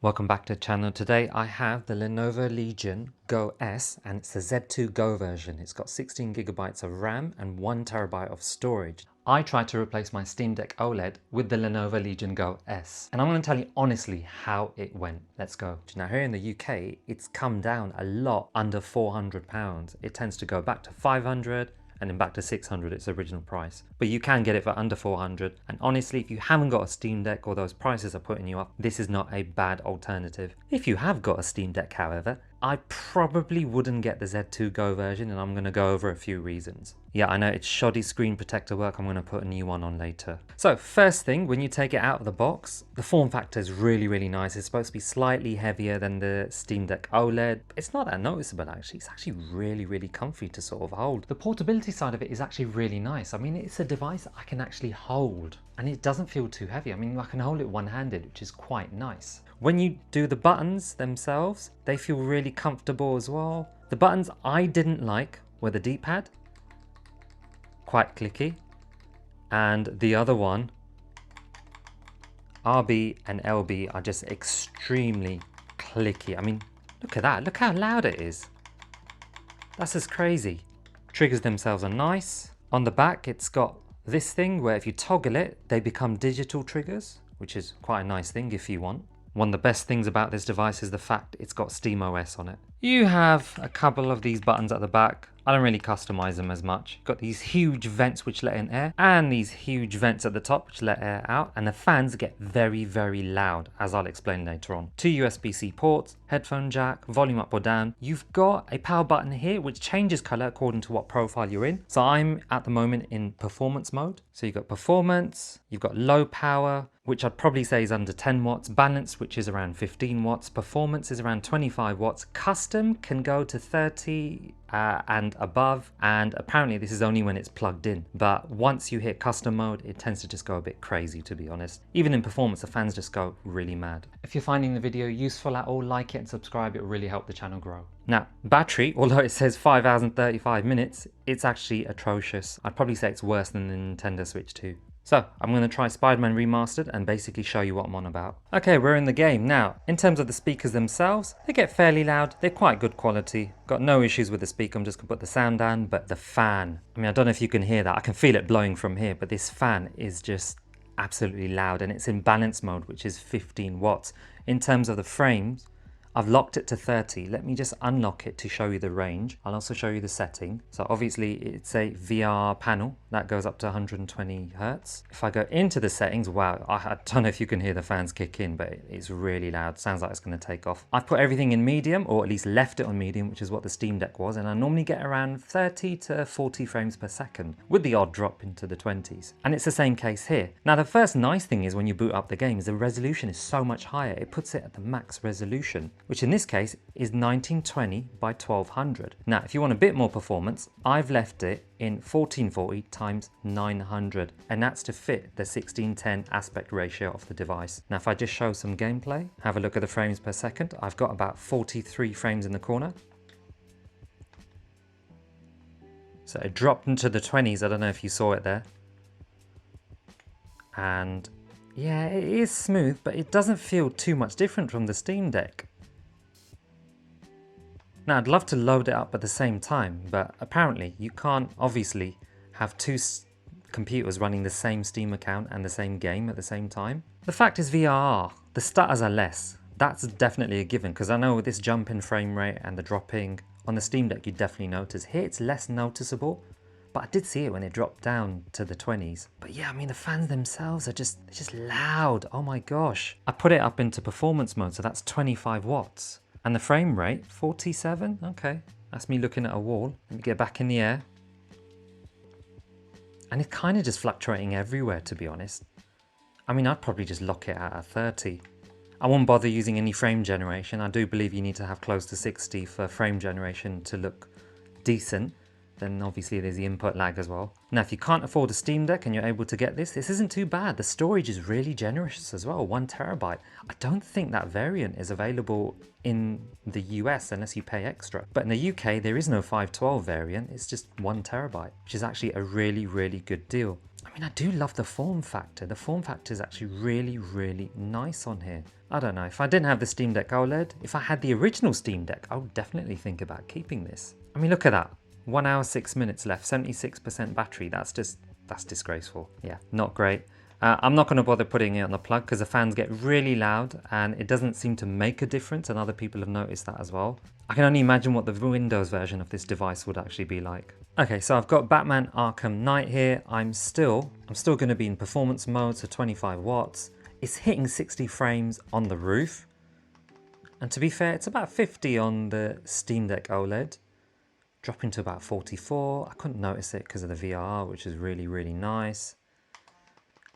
Welcome back to the channel. Today I have the Lenovo Legion Go S and it's the Z2 Go version. It's got 16 gigabytes of RAM and 1 terabyte of storage. I tried to replace my Steam Deck OLED with the Lenovo Legion Go S. And I'm going to tell you honestly how it went. Let's go. Now here in the UK, it's come down a lot under £400. It tends to go back to 500 and then back to 600 its original price. But you can get it for under 400. And honestly, if you haven't got a Steam Deck or those prices are putting you up, this is not a bad alternative. If you have got a Steam Deck, however, I probably wouldn't get the Z2 Go version, and I'm going to go over a few reasons. Yeah, I know it's shoddy screen protector work. I'm going to put a new one on later. So first thing, when you take it out of the box, the form factor is really nice. It's supposed to be slightly heavier than the Steam Deck OLED. It's not that noticeable actually. It's actually really comfy to sort of hold. The portability side of it is actually really nice. I mean, it's a device I can actually hold and it doesn't feel too heavy. I mean, I can hold it one-handed, which is quite nice. When you do the buttons themselves, they feel really comfortable as well. The buttons I didn't like were the D-pad, quite clicky, and the other one, RB and LB, are just extremely clicky. I mean, look at that, look how loud it is. That's just crazy. Triggers themselves are nice. On the back, it's got this thing where if you toggle it, they become digital triggers, which is quite a nice thing if you want. One of the best things about this device is the fact it's got SteamOS on it. You have a couple of these buttons at the back. I don't really customize them as much. Got these huge vents which let in air and these huge vents at the top which let air out, and the fans get very loud, as I'll explain later on. 2 USB-C ports, headphone jack, volume up or down. You've got a power button here which changes color according to what profile you're in. So I'm at the moment in performance mode. So you've got performance, you've got low power, which I'd probably say is under 10 watts, balance, which is around 15 watts, performance is around 25 watts, custom can go to 30 and above, and apparently this is only when it's plugged in, but once you hit custom mode it tends to just go a bit crazy, to be honest. Even in performance the fans just go really mad. If you're finding the video useful at all, like it and subscribe. It will really help the channel grow. Now battery, although it says 5 hours and 35 minutes, it's actually atrocious. I'd probably say it's worse than the Nintendo Switch 2. So I'm going to try Spider-Man Remastered and basically show you what I'm on about. Okay, we're in the game. Now, in terms of the speakers themselves, they get fairly loud. They're quite good quality. Got no issues with the speaker. I'm just going to put the sound down, but the fan, I mean, I don't know if you can hear that. I can feel it blowing from here, but this fan is just absolutely loud, and it's in balance mode, which is 15 watts. In terms of the frames, I've locked it to 30. Let me just unlock it to show you the range. I'll also show you the setting. So obviously it's a VR panel that goes up to 120 Hertz. If I go into the settings, wow, I don't know if you can hear the fans kick in, but it's really loud. Sounds like it's going to take off. I've put everything in medium, or at least left it on medium, which is what the Steam Deck was. And I normally get around 30 to 40 frames per second with the odd drop into the 20s. And it's the same case here. Now, the first nice thing is when you boot up the game is the resolution is so much higher. It puts it at the max resolution, which in this case is 1920 by 1200. Now, if you want a bit more performance, I've left it in 1440 times 900, and that's to fit the 16:10 aspect ratio of the device. Now, if I just show some gameplay, have a look at the frames per second, I've got about 43 frames in the corner. So it dropped into the 20s. I don't know if you saw it there. And yeah, it is smooth, but it doesn't feel too much different from the Steam Deck. Now, I'd love to load it up at the same time, but apparently you can't obviously have two computers running the same Steam account and the same game at the same time. The fact is VRR, the stutters are less. That's definitely a given, because I know with this jump in frame rate and the dropping on the Steam Deck, you definitely notice. Here it's less noticeable, but I did see it when it dropped down to the 20s. But yeah, I mean, the fans themselves are just loud. Oh my gosh. I put it up into performance mode, so that's 25 watts. And the frame rate, 47, okay. That's me looking at a wall. Let me get back in the air. And it's kind of just fluctuating everywhere, to be honest. I mean, I'd probably just lock it at 30. I won't bother using any frame generation. I do believe you need to have close to 60 for frame generation to look decent. Then obviously there's the input lag as well. Now, if you can't afford a Steam Deck and you're able to get this isn't too bad. The storage is really generous as well, 1 terabyte. I don't think that variant is available in the US unless you pay extra. But in the UK, there is no 512 variant. It's just 1 terabyte, which is actually a really good deal. I I mean, I do love the form factor. The form factor is actually really, really nice on here. I don't know, if I didn't have the Steam Deck OLED, if I had the original Steam Deck, I would definitely think about keeping this. I mean, look at that. 1 hour, 6 minutes left, 76% battery. That's disgraceful. Yeah, not great. I'm not going to bother putting it on the plug because the fans get really loud and it doesn't seem to make a difference, and other people have noticed that as well. I can only imagine what the Windows version of this device would actually be like. Okay, so I've got Batman Arkham Knight here. I'm still going to be in performance mode, so 25 watts. It's hitting 60 frames on the roof. And to be fair, it's about 50 on the Steam Deck OLED. Dropping to about 44. I couldn't notice it because of the VRR, which is really, really nice.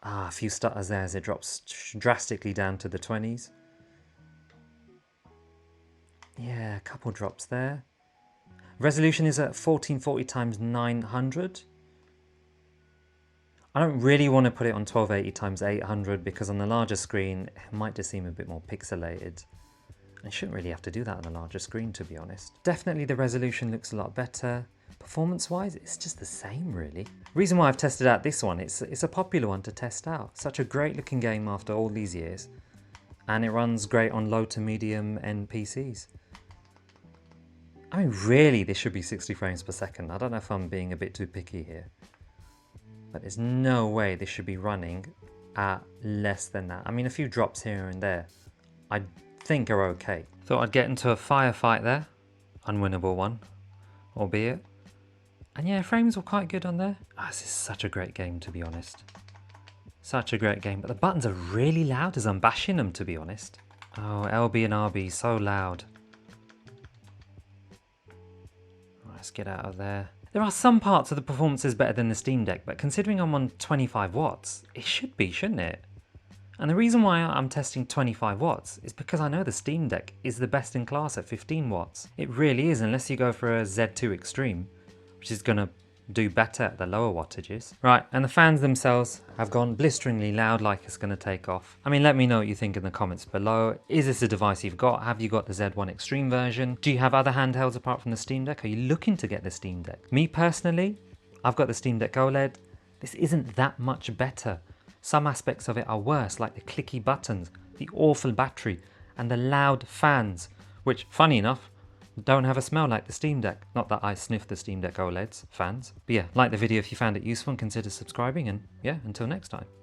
A few stutters there as it drops drastically down to the 20s. Yeah, a couple drops there. Resolution is at 1440 x 900. I don't really want to put it on 1280 x 800 because on the larger screen it might just seem a bit more pixelated. I shouldn't really have to do that on a larger screen, to be honest. Definitely the resolution looks a lot better. Performance-wise, it's just the same, really. Reason why I've tested out this one, it's a popular one to test out. Such a great looking game after all these years. And it runs great on low to medium end PCs. I mean, really, this should be 60 frames per second. I don't know if I'm being a bit too picky here. But there's no way this should be running at less than that. I mean, a few drops here and there, I think are okay. Thought I'd get into a firefight there. Unwinnable one, albeit. And yeah, frames were quite good on there. This is such a great game, to be honest. Such a great game, but the buttons are really loud as I'm bashing them, to be honest. Oh, LB and RB, so loud. Let's get out of there. There are some parts of the performance is better than the Steam Deck, but considering I'm on 25 watts, it should be, shouldn't it? And the reason why I'm testing 25 watts is because I know the Steam Deck is the best in class at 15 watts. It really is, unless you go for a Z2 Extreme, which is going to do better at the lower wattages. Right, and the fans themselves have gone blisteringly loud, like it's going to take off. I mean, let me know what you think in the comments below. Is this a device you've got? Have you got the Z1 Extreme version? Do you have other handhelds apart from the Steam Deck? Are you looking to get the Steam Deck? Me personally, I've got the Steam Deck OLED. This isn't that much better. Some aspects of it are worse, like the clicky buttons, the awful battery, and the loud fans, which, funny enough, don't have a smell like the Steam Deck. Not that I sniff the Steam Deck OLED's fans. But yeah, like the video if you found it useful and consider subscribing, and yeah, until next time.